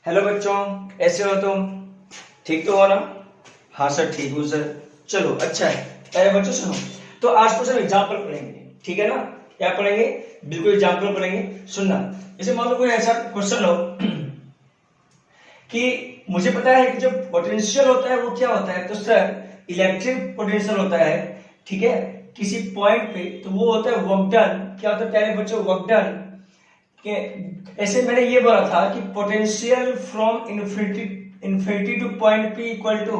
Hello बच्चों, कैसे हो तुम? ठीक तो हो ना? हाँ सर, ठीक हूँ सर। चलो अच्छा है। पहले बच्चों सुनो, तो आज कुछ हम एग्जाम्पल पढ़ेंगे, ठीक है ना? क्या पढ़ेंगे? बिल्कुल एग्जाम्पल पढ़ेंगे। सुनना, जैसे मान लो कोई ऐसा क्वेश्चन हो कि मुझे पता है कि जो पोटेंशियल होता है वो क्या होता है, तो सर इलेक्ट्रिक पोटेंशियल होता है, ठीक है, किसी पॉइंट पे, तो वो होता है वर्क डन। क्या होता है प्यारे बच्चों? वर्क डन के ऐसे मैंने ये बोला था कि potential from infinity to point P equal to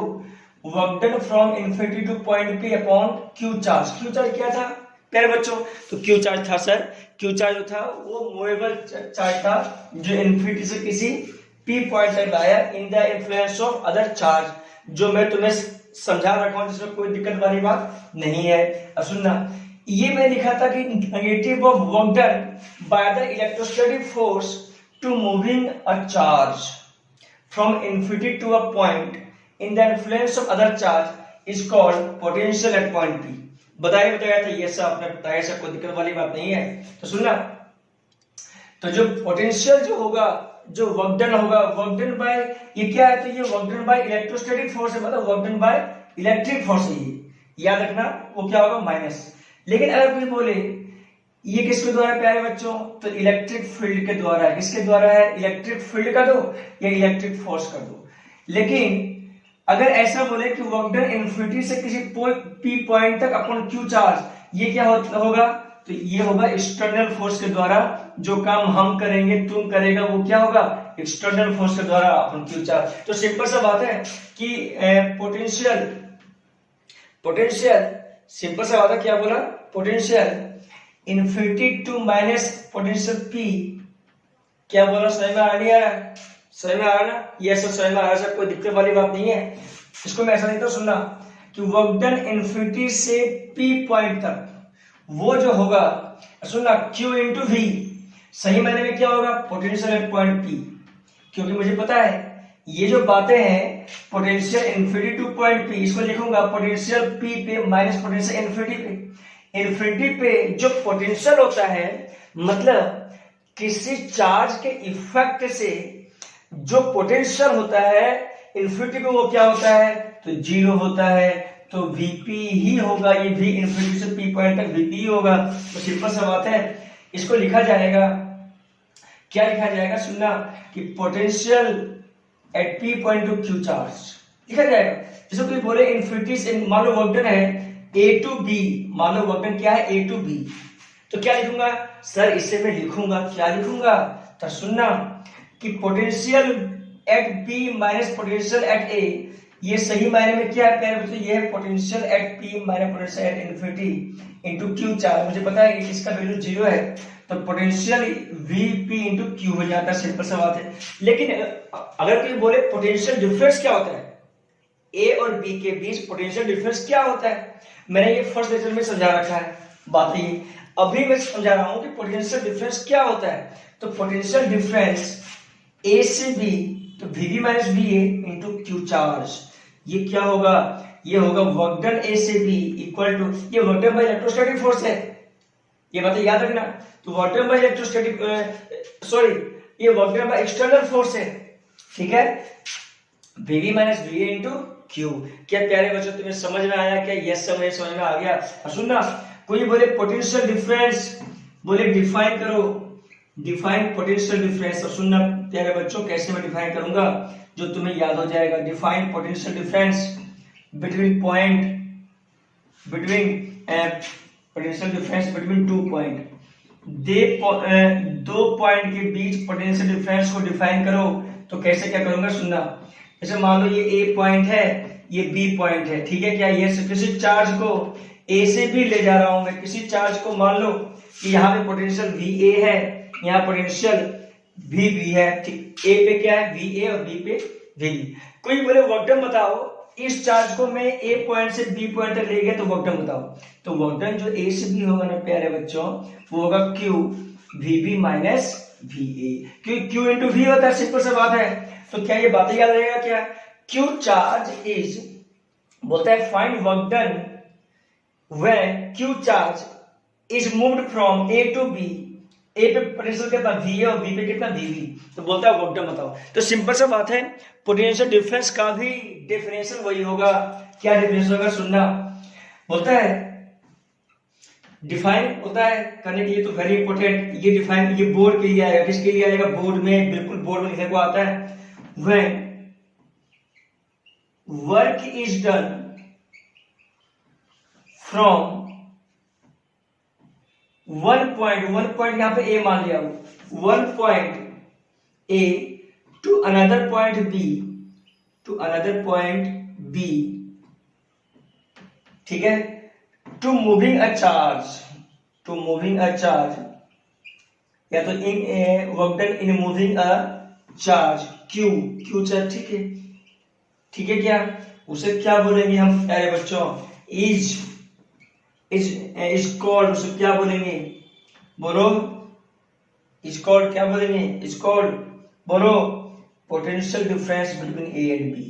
work done from infinity to point P upon Q charge. Q charge क्या था प्यारे बच्चों? तो क्यू चार्ज था सर, क्यू चार्ज जो था वो मूवेबल चार्ज था जो इन्फिनिटी से किसी पी पॉइंट तक लाया इन the influence of other charge, जो मैं तुम्हें समझा रखा हूं, जिसमें कोई दिक्कत वाली बात नहीं है। अब सुनना, ये मैं लिखा था कि negative of work done by the electrostatic force to moving a charge from infinity to a point in the influence of other charge is called potential at point P. बताया था ये सब, आपने बताया सब, कोई दिक्कत वाली बात नहीं है। तो सुनना, तो जो पोटेंशियल जो होगा, जो वर्क डन होगा, वर्क डन बाय, ये क्या है? तो ये work done by electrostatic force है, मतलब work done by electric force है। ये याद रखना, वो क्या होगा? माइनस। लेकिन अगर कोई बोले ये किसके द्वारा है प्यारे बच्चों? तो इलेक्ट्रिक फील्ड के द्वारा है। किसके द्वारा है? इलेक्ट्रिक फील्ड का दो या इलेक्ट्रिक फोर्स कर दो। लेकिन अगर ऐसा बोले कि वर्क डन इन्फिनिटी से किसी पी पॉइंट तक अपॉन क्यू चार्ज, ये क्या होगा? तो ये होगा एक्सटर्नल फोर्स के द्वारा। जो काम हम करेंगे, तुम करेगा, वो क्या होगा? एक्सटर्नल फोर्स के द्वारा अपॉन क्यू चार्ज। तो सिंपल सा बात है कि पोटेंशियल पोटेंशियल सिंपल सा बात है, क्या बोला? Potential infinity to minus potential P. क्या बोला? समझ में आ नहीं आ रहा? समझ में आ रहा ना? ये सब समझ में आ रहा है, कोई दिक्कत वाली बात नहीं है। इसको मैं ऐसा नहीं तो सुनना कि वर्क डन इन्फिनिटी से पी पॉइंट तक, वो जो होगा, सुनना, Q इंटू वी सही मायने में क्या होगा? Potential at point P. क्योंकि मुझे पता है ये जो बातें हैं, potential infinity to point P, इसको लिखूंगा पोटेंशियल पी पे माइनस पोटेंशियल इन्फिनिटी पे। इन्फिनिटी पे जो पोटेंशियल होता है, मतलब किसी चार्ज के इफेक्ट से जो पोटेंशियल होता है इन्फिनिटी पे, वो क्या होता है? तो जीरो होता है। तो वीपी ही होगा, ये वी इन्फिनिटी से पी पॉइंट तक वीपी ही होगा। तो सिंपल सा बात है, इसको लिखा जाएगा, क्या लिखा जाएगा? सुनना, कि potential eight P point two Q charge लिखा जाएगा। जैसे कोई बोले इन्फिनिटी से, मान लो वर्क डन है ए टू बी, मान लो वर्क डन क्या है? ए टू बी, तो क्या लिखूंगा सर? इसे मैं लिखूंगा, क्या लिखूंगा? तो सुनना कि potential at B minus potential at A, ये सही मायने में क्या है प्यारे बच्चों? ये है potential at P minus potential at infinity into Q charge. मुझे पता है कि इसका वैल्यू जीरो है, तो potential V P into Q हो जाता है। सिंपल सा बात है। लेकिन अगर कोई बोले पोटेंशियल डिफरेंस क्या होता है, ए और बी के बीच पोटेंशियल डिफरेंस क्या होता है, मैंने ये फर्स्ट लेक्चर में समझा रखा है। बात ये अभी मैं समझा रहा हूं कि पोटेंशियल डिफरेंस क्या होता है। तो पोटेंशियल डिफरेंस ए से बी, तो V minus V A into q charge, ये क्या होगा? ये होगा वर्क डन ए से बी इक्वल टू, ये work done by electrostatic force है, ये बात याद रखना। तो work done by electrostatic, sorry, ये work done by external force है, ठीक है, V minus V A into q. क्या प्यारे बच्चों तुम्हें समझ में आया? क्या यस समझ में आ गया? सुनना, कोई बोले पोटेंशियल डिफरेंस, बोले डिफाइन करो, डिफाइन पोटेंशियल डिफरेंस। और सुनना प्यारे बच्चों, कैसे मैं डिफाइन करूंगा जो तुम्हें याद हो जाएगा। Define potential difference between point, between potential difference between two point, दो पॉइंट के बीच पोटेंशियल डिफरेंस को डिफाइन करो। तो कैसे क्या करूंगा? सुनना, जैसे मान लो ये ए पॉइंट है, ये बी पॉइंट है, ठीक है क्या? ये किसी चार्ज को ए से बी ले जा रहा हूं मैं, किसी चार्ज को, मान लो कि यहाँ पे पोटेंशियल वी ए है, यहाँ पोटेंशियल वी बी है, ठीक। ए पे क्या है? वी ए और बी पे वी बी। कोई बोले वर्क डन बताओ, इस चार्ज को मैं ए पॉइंट से बी पॉइंट तक ले गया, तो वर्क डन बताओ। तो वर्क डन जो ए से बी होगा ना प्यारे बच्चों, वो होगा Q V B minus V A, क्योंकि क्यू इंटू वी होता है। सिंपल सा बात है। तो क्या ये बातें याद रहेगा? क्या क्यू चार्ज इज, बोलता है find work done when Q charge is moved from A to B ए पे पोटेंशियल कितना वी है और बी पे कितना वी। तो बोलता है वर्क डन बताओ। तो सिंपल सा बात है, पोटेंशियल डिफरेंस का भी डेफिनेशन वही होगा। क्या डेफिनेशन होगा सुनना। बोलता है डिफाइन होता है करने के लिए, तो वेरी इंपॉर्टेंट ये डिफाइन, ये बोर्ड के लिए आएगा। किसके लिए आएगा? बोर्ड में, बिल्कुल बोर्ड में लिखने को आता है। When work is done from one point यहां पे ए मान लिया, one point A to another point B, ठीक है, टू मूविंग अ चार्ज, या तो in work done in moving a charge Q charge, ठीक है क्या, उसे क्या बोलेंगे हम प्यारे बच्चों? इज कॉल्ड, उसे क्या बोलेंगे? बोलो, इज कॉल्ड क्या बोलेंगे? इज कॉल्ड बोलो potential difference between A and B.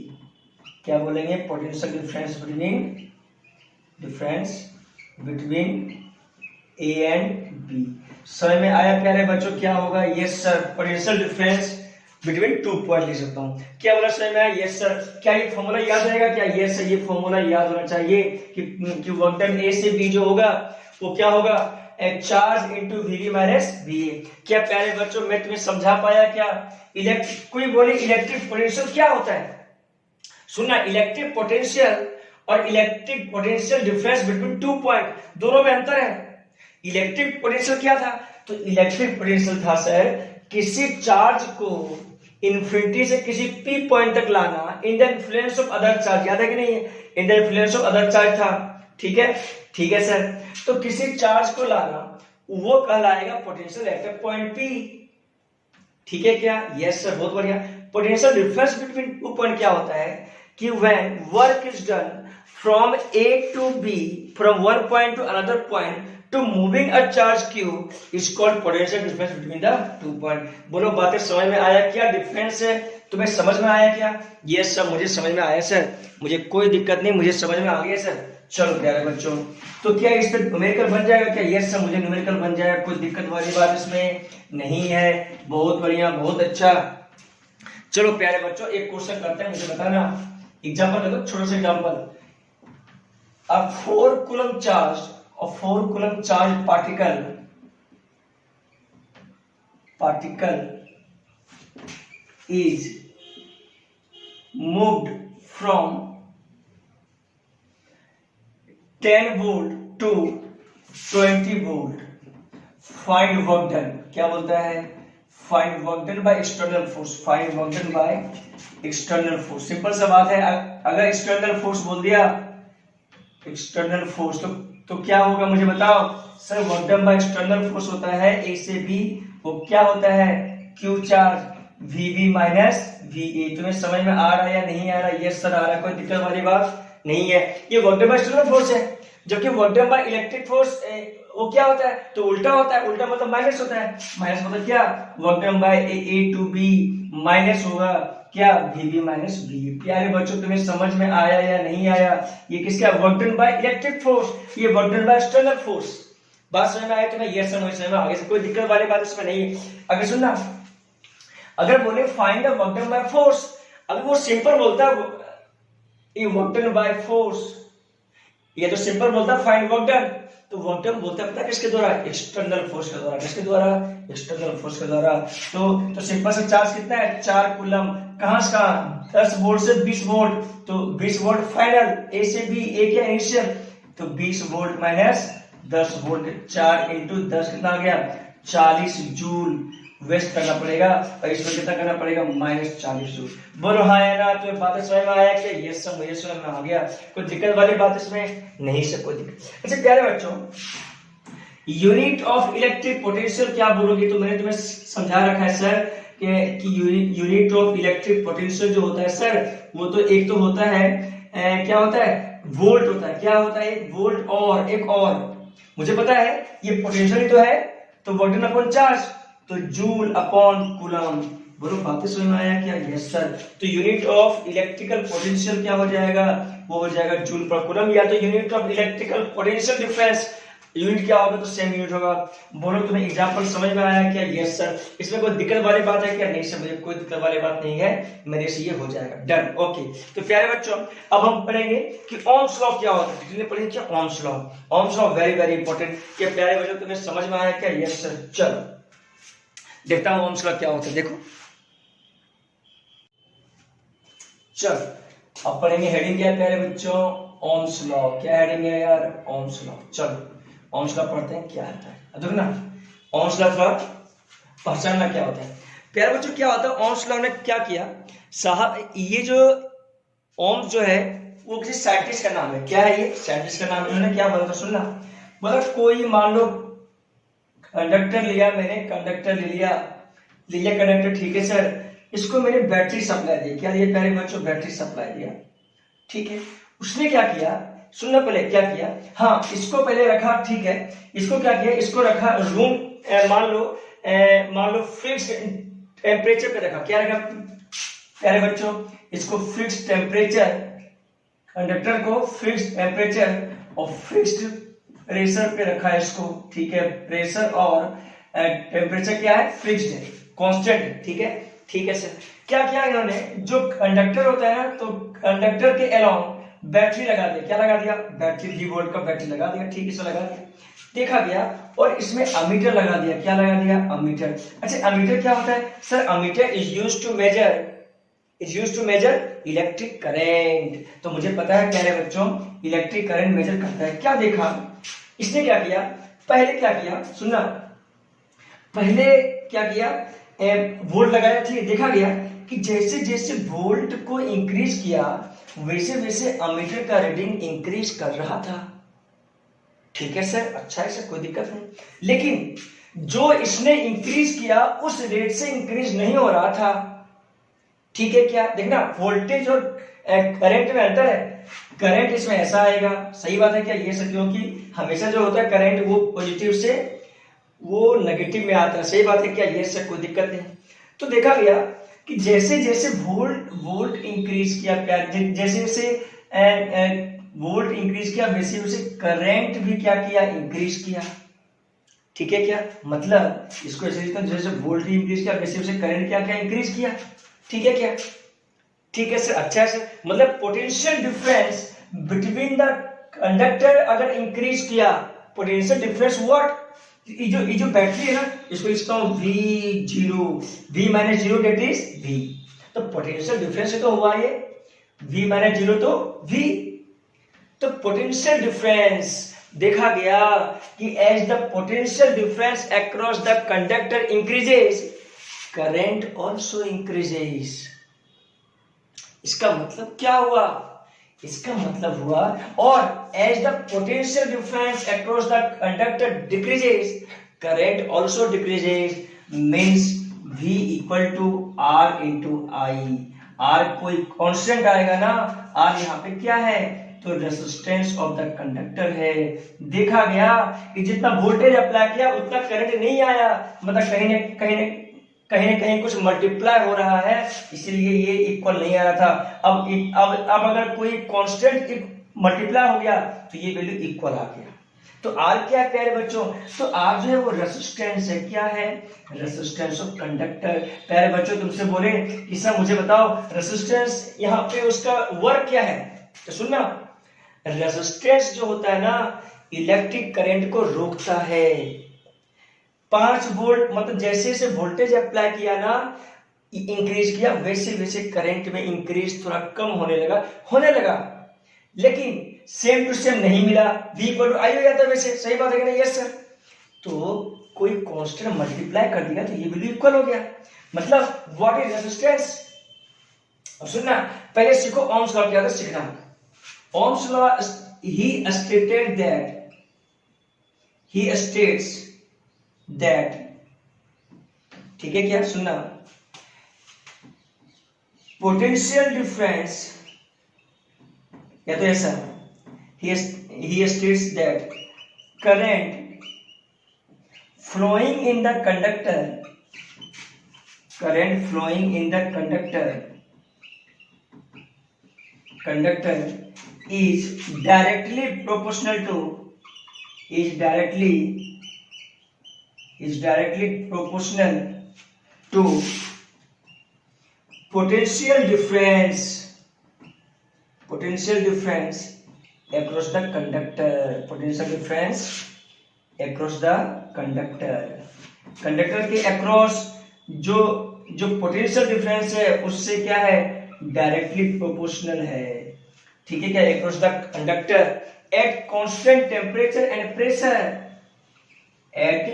क्या बोलेंगे? Potential difference between A and B. समझ में आया प्यारे बच्चों क्या होगा? Yes sir, potential difference between 2 point लिख सकता हूं। क्या बोला समझ में आया? Yes sir. क्या ये फॉर्मूला याद रहेगा क्या? यस सर, ये फॉर्मूला याद होना चाहिए कि वर्क डन ए से बी जो होगा वो क्या होगा? Charge into V minus V. क्या प्यारे बच्चों मैं तुम्हें समझा पाया क्या? कोई बोले इलेक्ट्रिक पोटेंशियल क्या होता है? सुनना, इलेक्ट्रिक पोटेंशियल और electric potential difference between 2 point, दोनों में अंतर है। इलेक्ट्रिक पोटेंशियल क्या था? तो इलेक्ट्रिक पोटेंशियल था सर किसी चार्ज को इन्फिनिटी से किसी पी पॉइंट तक लाना इन the influence of other charge. याद है कि नहीं? इन the influence of other charge था, ठीक है सर। तो किसी चार्ज को लाना वो कहलाएगा potential at a point P, ठीक है क्या? यस सर, बहुत बढ़िया। पोटेंशियल डिफरेंस बिटवीन 2 पॉइंट क्या होता है कि when work is done from A to B, from one point to another point to moving a charge Q is called potential difference between the 2 point. बोलो बातें समझ में आया क्या? डिफरेंस है तुम्हें समझ में आया क्या? यस सर, मुझे समझ में आया सर, मुझे कोई दिक्कत नहीं, मुझे समझ में आ गया सर। चलो प्यारे बच्चों, तो क्या इस पे न्यूमेरिकल बन जाएगा क्या? यस सर, मुझे न्यूमेरिकल बन जाएगा, कोई दिक्कत वाली बात इसमें नहीं है। बहुत बढ़िया, बहुत अच्छा। चलो प्यारे बच्चों, एक क्वेश्चन करते हैं, मुझे बताना। एग्जांपल दे दो, छोटा सा एग्जांपल। अब 4 कूलम चार्ज और 4 coulomb charge particle is moved from 10 volt to 20 volt. Find work done. क्या बोलता है? Find work done by external force. Find work done by external force. Simple सा बात है। अगर external force बोल दिया, external force तो क्या होगा मुझे बताओ sir? Work done by external force होता है ए से बी, वो क्या होता है? Q charge VB minus वीए। तुम्हें समझ में आ रहा है या नहीं आ रहा? यस सर आ रहा है, कोई दिक्कत वाली बात नहीं है। ये work done by external force है, जबकि work done by electric force वो क्या होता है? तो उल्टा होता है। उल्टा मतलब माइनस होता है। माइनस मतलब क्या? Work done by A to B minus होगा क्या? VB minus V. प्यारे बच्चों तुम्हें समझ में आया या नहीं आया? ये किसका? Work done by electric force, ये work done by external force. बात समझ में आया तुम्हें? यस समझ में आगे से कोई दिक्कत वाली बात इसमें नहीं है। अगर सुनना, अगर बोले find the work done by force, अगर वो सिंपल बोलता है ये वर्क डन बाय फोर्स, ये तो सिंपल बोलता है फाइंड वर्क डन, तो वर्क डन बोलता है पता है किसके द्वारा? एक्सटर्नल फोर्स के द्वारा। किसके द्वारा? एक्सटर्नल फोर्स के द्वारा। तो सिंपल सा चार्ज कितना है? 4 कूलम। कहां से कहां? 10 वोल्ट से 20 वोल्ट, तो 20 वोल्ट फाइनल। ए से बी, ए क्या इनिशियल, तो 20 वोल्ट माइनस 10 वोल्ट, 4 इंटू 10 कितना आ गया? 40 जूल वेस्ट करना पड़ेगा, और इसमें कितना करना पड़ेगा? -40 जूल। बोलो हाँ या ना? तो बातें समझ में आया क्या? यस सर, मुझे समझ में आ गया, कोई दिक्कत वाली बात इसमें नहीं से कोई दिक्कत। अच्छा प्यारे बच्चों, यूनिट ऑफ इलेक्ट्रिक पोटेंशियल क्या बोलोगे? तो मैंने तुम्हें समझा रखा है सर कि यूनिट ऑफ इलेक्ट्रिक पोटेंशियल जो होता है सर, वो तो एक तो होता है क्या होता है? वोल्ट होता है। क्या होता है? एक वोल्ट और एक और मुझे पता है ये पोटेंशियल ही तो है, तो वोल्ट अपॉन चार्ज, तो जूल अपॉन कूलम। बोलो बातें समझ में आया क्या? Yes sir. तो यूनिट ऑफ इलेक्ट्रिकल पोटेंशियल क्या हो जाएगा? वो हो जाएगा जूल पर कूलम, या तो unit of electrical potential difference unit क्या होगा, तो सेम यूनिट होगा। बोलो तुम्हें एग्जांपल समझ में आया क्या? Yes sir. इसमें कोई दिक्कत वाली बात है क्या? नहीं सर, मुझे कोई दिक्कत वाली बात नहीं है, मेरे से ये हो जाएगा। Done, okay. तो प्यारे बच्चों, अब हम पढ़ेंगे कि ओम्स लॉ क्या होता है। डिटेल पढ़ेंगे क्या Ohm's law. Ohm's law very very important. क्या प्यारे बच्चों तुम्हें समझ में आया क्या? Yes sir. चलो देखता हूं ओम्स लॉ क्या होता है। देखो चलो अब पढ़ेंगे। हेडिंग क्या है प्यारे बच्चों? Ohm's law. क्या हेडिंग है यार? Ohm's law. चलो ओम्स लॉ पढ़ते हैं क्या होता है। देखो ना, ओम्स लॉ थोड़ा पहचानना क्या होता है। प्यारे बच्चों क्या होता है ओम्स लॉ ने क्या किया साहब, ये जो ओम्स जो है वो किसी साइंटिस्ट का नाम है। क्या है ये? साइंटिस्ट का नाम है। इन्होंने क्या बोला था सुनना, बोला कोई मान लो कंडक्टर लिया मैंने, कंडक्टर ले लिया कंडक्टर, ठीक है सर। इसको मैंने बैटरी सप्लाई दी। क्या दिया प्यारे बच्चों? बैटरी सप्लाई दिया, ठीक है। उसने क्या किया सुनना, पहले क्या किया, हाँ इसको पहले रखा, ठीक है। इसको क्या किया, इसको रखा रूम, मान लो फिक्स टेम्परेचर पे रखा। क्या रखा प्यारे बच्चों? इसको फिक्स टेम्परेचर, कंडक्टर को फिक्स टेम्परेचर और फिक्स्ड प्रेशर पे रखा है इसको, ठीक है। प्रेशर और टेम्परेचर क्या है? फिक्स्ड है, कांस्टेंट है, ठीक है। ठीक है सर। क्या किया इन्होंने, जो कंडक्टर होता है ना, तो कंडक्टर के अलोंग बैटरी लगा दिया। क्या लगा दिया? बैटरी, 3 वोल्ट का बैटरी लगा दिया, ठीक है। इसे लगा दिया, देखा गया। और इसमें अमीटर लगा दिया। क्या लगा दिया? अमीटर। अच्छा अमीटर क्या होता है sir? Ammeter is used to measure electric current. तो मुझे पता है प्यारे बच्चों इलेक्ट्रिक करंट मेजर करता है। क्या देखा इसने, क्या किया, पहले क्या किया सुनना, पहले क्या किया, वोल्ट लगाया, ठीक है। देखा गया कि जैसे जैसे वोल्ट को इंक्रीज किया वैसे वैसे अमीटर का रीडिंग इंक्रीज कर रहा था, ठीक है सर। अच्छा है सर, कोई दिक्कत नहीं। लेकिन जो इसने इंक्रीज किया उस रेट से इंक्रीज नहीं हो रहा था, ठीक है। क्या देखना, वोल्टेज और करंट में अंतर है। करंट इसमें ऐसा आएगा, सही बात है क्या? ये सर, क्योंकि हमेशा जो होता है करंट वो पॉजिटिव से वो नेगेटिव में आता है, सही बात है क्या? ये सर, कोई दिक्कत नहीं। तो देखा गया कि जैसे जैसे वोल्ट इंक्रीज किया, जैसे जैसे वोल्ट इंक्रीज किया वैसे वैसे करंट भी क्या किया? इंक्रीज किया, ठीक है। क्या मतलब इसको ऐसे लिखता हूं, जैसे वोल्ट इंक्रीज किया वैसे वैसे करंट क्या क्या इंक्रीज किया, ठीक है। क्या ठीक है सर। अच्छा है सर, मतलब potential difference between the conductor अगर इंक्रीज किया, पोटेंशियल डिफरेंस व्हाट, ये जो बैटरी है ना, इसको लिखता हूं V0, V minus zero that is V। तो पोटेंशियल डिफरेंस तो हुआ ये V माइनस जीरो, तो V। तो पोटेंशियल डिफरेंस देखा गया कि as the potential difference across the conductor increases, current also increases. इसका मतलब क्या हुआ? इसका मतलब हुआ, और as the potential difference across the conductor decreases, current also decreases, means V equal to R into I. R कोई कांस्टेंट आएगा ना, R यहाँ पे क्या है? तो रेजिस्टेंस ऑफ द कंडक्टर है। देखा गया कि जितना वोल्टेज अप्लाई किया उतना करंट नहीं आया, मतलब कहीं ना कहीं कुछ मल्टीप्लाई हो रहा है, इसलिए ये इक्वल नहीं आ रहा था। अब अगर कोई कांस्टेंट मल्टीप्लाई हो गया तो ये वैल्यू इक्वल आ गया। तो आर क्या है प्यारे बच्चों? तो आर जो है वो रेजिस्टेंस है। क्या है? Resistance of conductor. प्यारे बच्चों तुमसे बोले कि सर मुझे बताओ रेजिस्टेंस यहाँ पे उसका वर्क क्या है, तो सुनना, रेजिस्टेंस जो होता है ना, इलेक्ट्रिक करंट को रोकता है। 5 वोल्ट, मतलब जैसे जैसे वोल्टेज अप्लाई किया ना, इंक्रीज किया, वैसे वैसे करंट में इंक्रीज थोड़ा कम होने लगा, लेकिन सेम टू सेम नहीं मिला। V इक्वल टू आई हो जाता है वैसे, सही बात है कि नहीं? Yes sir. तो कोई कांस्टेंट मल्टीप्लाई कर दिया तो ये वैल्यू इक्वल हो गया। मतलब व्हाट इज रेजिस्टेंस? अब सुनना, पहले सीखो ओम्स लॉ क्या था, सीखना। Ohm's law he states that, ठीक है। क्या सुनना, पोटेंशियल डिफरेंस, या तो ऐसा, he states that current flowing in the conductor is directly proportional to is directly proportional to potential difference across the conductor. Potential difference across the conductor के across जो potential difference है उससे क्या है, directly proportional है। ठीक है क्या, across the conductor at constant temperature and pressure, at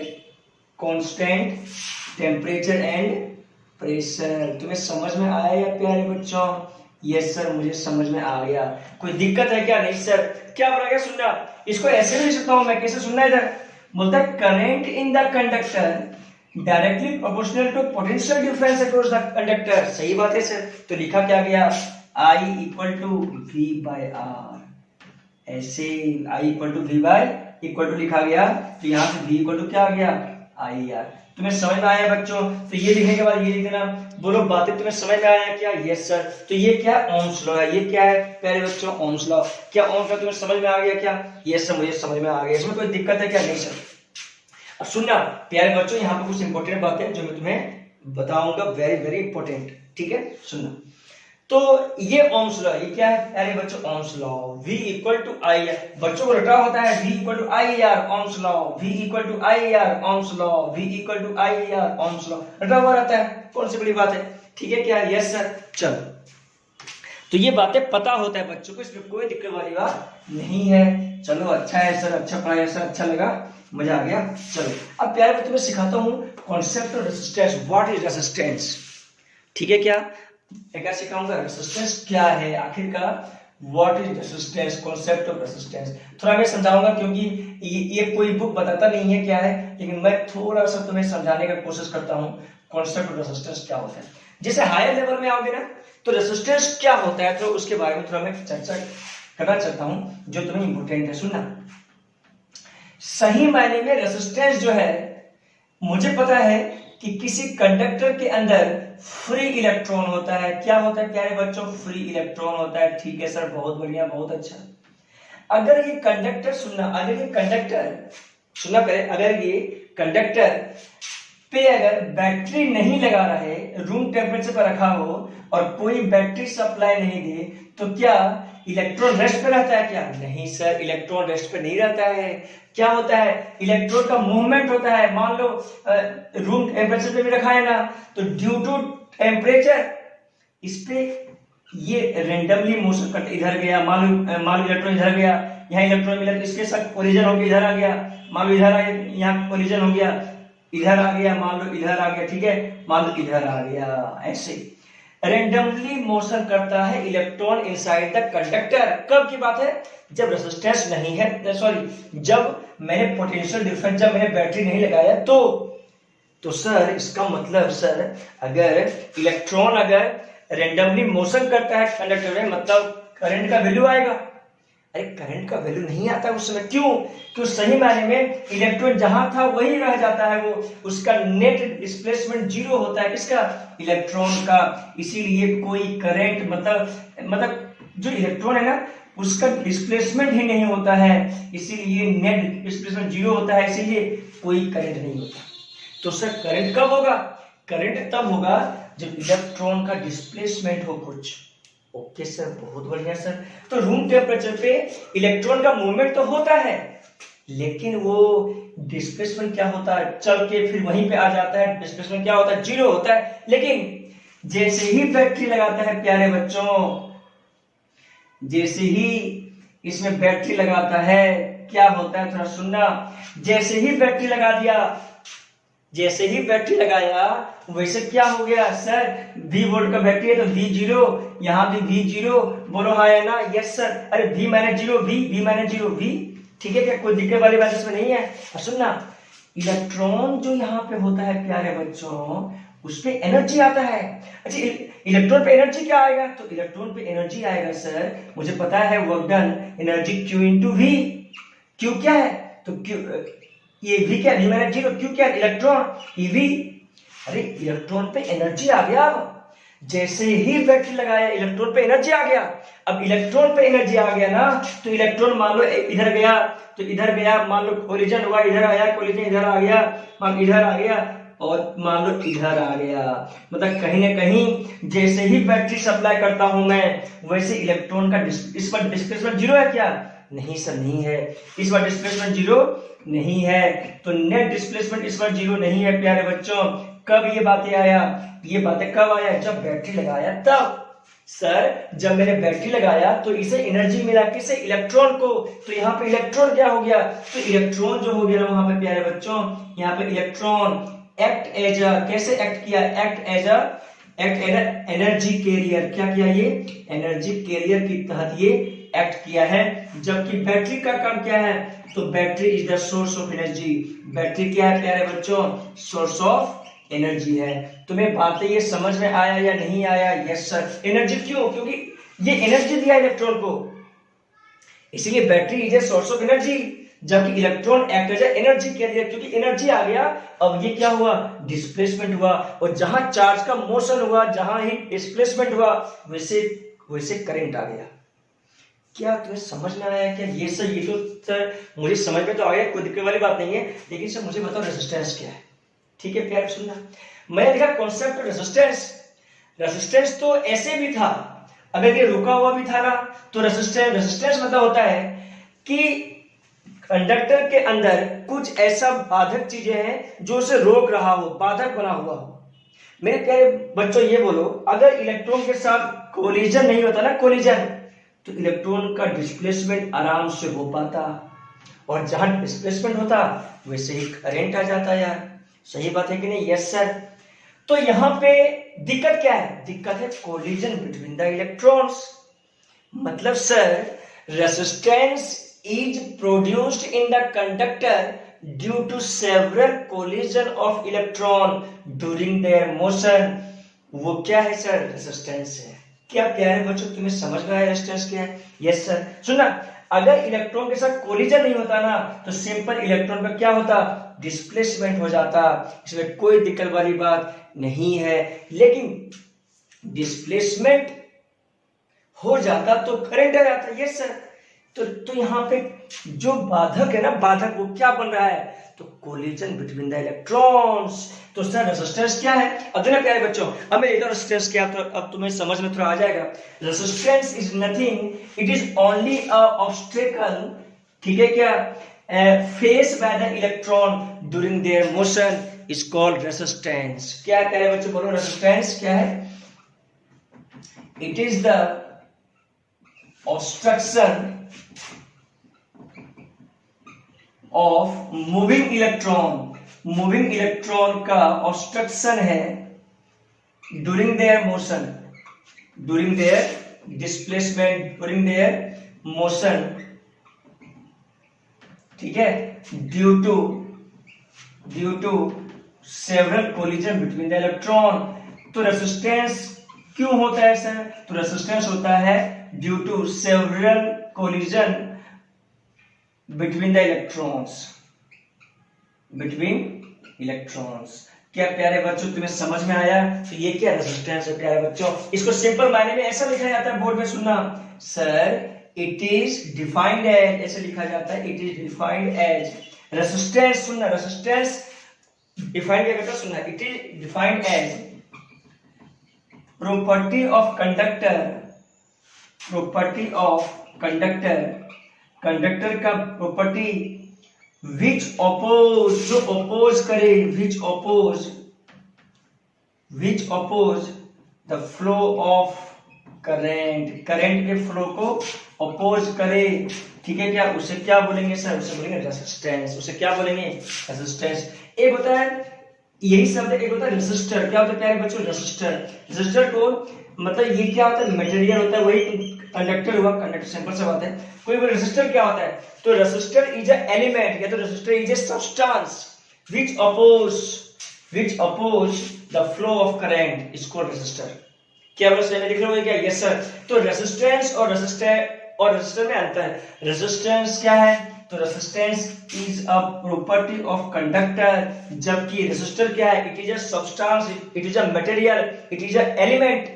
constant temperature and pressure. तुम्हें समझ में आया या प्यारे बच्चों? यस सर, मुझे समझ में आ गया। कोई दिक्कत है क्या? नहीं सर। क्या पढ़ा गया सुनना, इसको ऐसे भी लिख सकता हूं मैं, कैसे सुनना है इधर, बोलता है current in the conductor directly proportional to potential difference across the conductor. सही बात है सर। तो लिखा क्या गया, I equal to V by R. ऐसे I equal to V by equal to लिखा गया, तो यहाँ से V इक्वल टू क्या आ गया, आई आर। तुम्हें समझ में आया बच्चों? तो ये लिखने के बाद ये लिख देना। बोलो बातें तुम्हें समझ में आया क्या? Yes sir. तो ये क्या, ओम्स लॉ है। ये क्या है प्यारे बच्चों, ओम्स लॉ। क्या ओम्स लॉ तुम्हें समझ में आ गया क्या? यस सर, मुझे समझ में आ गया। इसमें कोई दिक्कत है क्या? नहीं सर। अब सुनना प्यारे बच्चों, यहाँ पे कुछ इंपॉर्टेंट बातें जो मैं तुम्हें बताऊंगा, वेरी वेरी इंपॉर्टेंट। ठीक है, सुनना। तो ये ओम्स लॉ, ये क्या है प्यारे बच्चों, Ohm's law. V equal to I R, बच्चों को रटा होता है, V equal to I R Ohm's law, V equal to I R Ohm's law, V equal to I R Ohm's law, रटा हुआ रहता है। कौन सी बड़ी बात है? ठीक है क्या? Yes sir. चलो, तो ये बातें पता होता है बच्चों को, इसमें कोई दिक्कत वाली बात नहीं है। चलो अच्छा है सर, अच्छा पढ़ाया सर, अच्छा लगा, मजा आ गया। चलो अब प्यारे बच्चों मैं सिखाता हूँ concept of resistance. What is resistance? ठीक है क्या, क्या सिखाऊंगा, रेजिस्टेंस क्या है आखिरकार, what is resistance, concept of resistance. थोड़ा मैं समझाऊंगा, क्योंकि ये कोई बुक बताता नहीं है क्या है, लेकिन मैं थोड़ा सा तुम्हें समझाने का कोशिश करता हूँ कॉन्सेप्ट ऑफ रेजिस्टेंस क्या होता है। जैसे हायर लेवल में आओगे ना, तो रेजिस्टेंस क्या होता है, तो उसके बारे में थोड़ा मैं चर्चा करना चाहता हूँ, जो तुम्हें इंपॉर्टेंट है। सुनना, सही मायने में रेजिस्टेंस जो है, मुझे पता है कि किसी कंडक्टर के अंदर फ्री इलेक्ट्रॉन होता है। क्या होता है प्यारे बच्चों? फ्री इलेक्ट्रॉन होता है। ठीक है सर, बहुत बढ़िया, बहुत अच्छा। अगर ये कंडक्टर, सुनना, अगर ये कंडक्टर, सुनना पहले, अगर ये कंडक्टर पे अगर बैटरी नहीं लगा रहे, रूम टेम्परेचर पर रखा हो और कोई बैटरी सप्लाई नहीं दे, तो क्या इलेक्ट्रॉन रेस्ट पे रहता है क्या? नहीं सर, इलेक्ट्रॉन रेस्ट पे नहीं रहता है। क्या होता है, इलेक्ट्रॉन का मूवमेंट होता है। मान लो रूम टेम्परेचर पे भी रखा है ना, तो ड्यू टू टेम्परेचर इस पे ये रेंडमली मोशन करते, इधर गया, मान लो इलेक्ट्रॉन इधर गया, यहाँ इलेक्ट्रॉन मिला तो इसके साथ कोलिजन हो गया, इधर आ गया, मान लो इधर आ गया, यहाँ कोलिजन हो गया, इधर आ गया, मान लो इधर आ गया, ठीक है, मान लो इधर आ गया। ऐसे रेंडमली मोशन करता है इलेक्ट्रॉन इनसाइड द कंडक्टर। कब की बात है? जब रेजिस्टेंस नहीं है, सॉरी, जब मैंने पोटेंशियल डिफरेंस, जब मैंने बैटरी नहीं लगाया तो सर इसका मतलब सर, अगर इलेक्ट्रॉन अगर रेंडमली मोशन करता है कंडक्टर में, मतलब करंट का वैल्यू आएगा। अरे करंट का वैल्यू नहीं आता उस समय। क्यों सही मायने में इलेक्ट्रॉन जहां था वही रह जाता है, वो उसका नेट डिस्प्लेसमेंट जीरो होता है, किसका? इलेक्ट्रॉन का। इसीलिए कोई करंट, मतलब जो इलेक्ट्रॉन है ना, उसका डिस्प्लेसमेंट ही नहीं होता है, इसीलिए नेट डिस्प्लेसमेंट जीरो होता है, इसीलिए कोई करंट नहीं होता। तो सर करंट कब होगा? करंट तब होगा जब इलेक्ट्रॉन का डिस्प्लेसमेंट हो कुछ। ओके सर, बहुत बढ़िया सर। तो रूम टेम्परेचर पे इलेक्ट्रॉन का मूवमेंट तो होता है, लेकिन वो डिस्प्लेसमेंट क्या होता है, चल के फिर वहीं पे आ जाता है, डिस्प्लेसमेंट क्या होता है, जीरो होता है। लेकिन जैसे ही बैटरी लगाता है प्यारे बच्चों, जैसे ही इसमें बैटरी लगाता है, क्या होता है, थोड़ा सुनना, जैसे ही बैटरी लगा दिया, जैसे ही बैटरी लगाया, वैसे क्या हो गया सर, V वोल्ट का बैटरी है तो V जीरो, यहाँ भी V जीरो, बोलो हाँ है ना? Yes sir. अरे V minus zero V minus zero V, ठीक है क्या? कोई दिक्कत वाली बात इसमें नहीं है। और सुनना, इलेक्ट्रॉन जो यहाँ पे होता है प्यारे बच्चों, उस पे एनर्जी आता है। अच्छा, इलेक्ट्रॉन पे एनर्जी क्या आएगा? तो इलेक्ट्रॉन पे एनर्जी आएगा सर, मुझे पता है, work done energy Q into V। Q क्या है? तो Q, ये V क्या? V माइनस जीरो, Q क्या? Electron, EV। अरे इलेक्ट्रॉन पे एनर्जी आ गया। अब जैसे ही बैटरी लगाया इलेक्ट्रॉन पे एनर्जी आ गया। अब इलेक्ट्रॉन पे एनर्जी आ गया ना, तो इलेक्ट्रॉन मान लो इधर गया, तो इधर गया, मान लो कोलिजन हुआ, इधर आया, कोलिजन इधर आ गया, मान इधर आ गया, और मान लो इधर आ गया। मतलब कहीं ना कहीं जैसे ही बैटरी सप्लाई करता हूं मैं, वैसे इलेक्ट्रॉन का इस पर डिस्प्लेसमेंट जीरो है क्या? नहीं सर, नहीं है। इस बार डिस्प्लेसमेंट जीरो नहीं है, तो नेट डिस्प्लेसमेंट इस बार जीरो नहीं है प्यारे बच्चों। कब ये बातें आया? ये बातें कब आया? जब बैटरी लगाया तब। सर जब मैंने बैटरी लगाया तो इसे एनर्जी मिला, किसे? इलेक्ट्रॉन को। तो यहाँ पे इलेक्ट्रॉन क्या हो गया? तो इलेक्ट्रॉन जो हो गया वहां पे प्यारे बच्चों, यहाँ पे इलेक्ट्रॉन एक्ट एज अ, कैसे एक्ट किया? Act as energy carrier. क्या किया? ये एनर्जी कैरियर के तहत ये एक्ट किया है। जबकि बैटरी का काम क्या है? तो battery is the source of energy. Battery क्या है प्यारे बच्चों? सोर्स ऑफ एनर्जी है। तुम्हें बातें ये समझ में आया या नहीं आया? Yes sir. एनर्जी क्यों? क्योंकि ये एनर्जी दिया इलेक्ट्रॉन को, इसीलिए battery is a source of energy. जबकि electron act as energy carrier, क्योंकि एनर्जी आ गया। अब ये क्या हुआ? डिस्प्लेसमेंट हुआ, और जहां चार्ज का मोशन हुआ, जहां ही डिस्प्लेसमेंट हुआ, वैसे करंट आ गया। क्या तुम्हें समझ में आया क्या? ये सर, ये तो सर मुझे समझ में तो आ गया, कोई दिक्कत वाली बात नहीं है। लेकिन सर मुझे बताओ रेजिस्टेंस क्या है? ठीक है प्यार सुनना, मैंने लिखा कॉन्सेप्ट रेजिस्टेंस। रेजिस्टेंस तो ऐसे भी था, अगर ये रुका हुआ भी था ना, तो रेजिस्टेंस मतलब होता है कि कंडक्टर के अंदर कुछ ऐसा बाधक चीजें हैं जो उसे रोक रहा हो, बाधक बना हुआ हो। मेरे प्यारे बच्चों ये बोलो, अगर इलेक्ट्रॉन के साथ कोलिजन नहीं होता ना, कोलिजन, तो इलेक्ट्रॉन का डिस्प्लेसमेंट आराम से हो पाता, और जहां डिस्प्लेसमेंट होता वैसे ही करंट आ जाता यार। सही बात है कि नहीं? Yes sir. तो यहां पे दिक्कत क्या है? दिक्कत है कोलिजन बिटवीन द इलेक्ट्रॉन्स। मतलब sir resistance is produced in the conductor due to several collision of electron during their motion। वो क्या है सर? रेजिस्टेंस है। क्या प्यारे बच्चों तुम्हें समझ में आया रेजिस्टेंस क्या है? Yes sir. सुनना, अगर इलेक्ट्रॉन के साथ कोलिजन नहीं होता ना, तो सिंपल इलेक्ट्रॉन का क्या होता? डिस्प्लेसमेंट हो जाता। इसमें कोई दिक्कत वाली बात नहीं है। लेकिन डिस्प्लेसमेंट हो जाता तो करंट आ जाता। Yes sir. तो यहाँ पे जो बाधक है ना, बाधक वो क्या बन रहा है? तो कोलिजन बिटवीन द इलेक्ट्रॉन्स। तो सर रेजिस्टेंस क्या है? अगले प्यारे बच्चों, अब मैं लिखता हूं रेजिस्टेंस क्या, तो अब तुम्हें समझ में थोड़ा आ जाएगा। Resistance is nothing, it is only a obstacle, ठीक है क्या, face by the electron during their motion is called resistance. क्या है प्यारे बच्चों? बोलो रेजिस्टेंस क्या है? It is the obstruction of moving electron। Moving electron का ऑब्स्ट्रक्शन है during their motion, during their displacement, during their motion, ठीक है, due to several collision between the electron. तो रेजिस्टेंस क्यों होता है सर? तो रेजिस्टेंस होता है due to several collision between the electrons. क्या प्यारे बच्चों तुम्हें समझ में आया? तो ये क्या रेजिस्टेंस है प्यारे बच्चों? इसको सिंपल मायने में ऐसा लिखा जाता है, बोर्ड में सुनना sir, it is defined as, ऐसे लिखा जाता है, it is defined as resistance. सुनना, रेजिस्टेंस डिफाइंड क्या करता है? सुनना, it is defined as property of conductor, property of conductor, conductor का प्रॉपर्टी which oppose, जो oppose करे, which oppose the flow of current, current के फ्लो को oppose करे, ठीक है क्या, उसे क्या बोलेंगे सर? उसे बोलेंगे रेजिस्टेंस। उसे क्या बोलेंगे? रेजिस्टेंस। एक होता है यही शब्द, एक होता है रेसिस्टर। क्या होता है प्यारे बच्चों? रेसिस्टर। रेसिस्टर को मतलब ये क्या होता है? मटेरियल होता है, वही कंडक्टर हुआ, कंडक्टर सिंपल सा बात है। कोई भी रेसिस्टर क्या होता है? तो रेसिस्टर इज अ एलिमेंट, या तो resistor is a substance which oppose the flow of current is called resistor. क्या बस लिख रहे हो क्या? Yes sir. तो रेसिस्टेंस और और रेजिस्टर में अंतर है। रेजिस्टेंस क्या है? तो resistance is a property of conductor, जबकि रेजिस्टर क्या है? It is a substance, it is a material, it is a element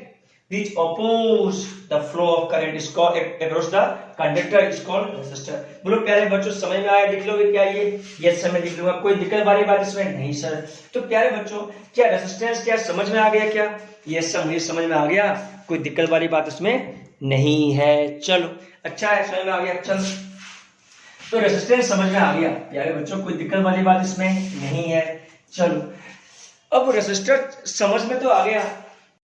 which oppose the flow of current is called across the conductor is called resistor। बोलो प्यारे बच्चों, समझ में आया? लिख लोगे क्या ये? यस सर मैं लिख लूंगा, कोई दिक्कत वाली बात इसमें नहीं सर। तो प्यारे बच्चों, क्या रेजिस्टेंस क्या समझ में आ गया क्या? यस सर मुझे समझ में आ गया, कोई दिक्कत वाली बात इसमें नहीं है। चलो अच्छा है, समझ में आ गया। चलो तो रेजिस्टेंस समझ में आ गया प्यारे बच्चों, कोई दिक्कत वाली बात इसमें नहीं है। चलो अब रेजिस्टर समझ में तो आ गया,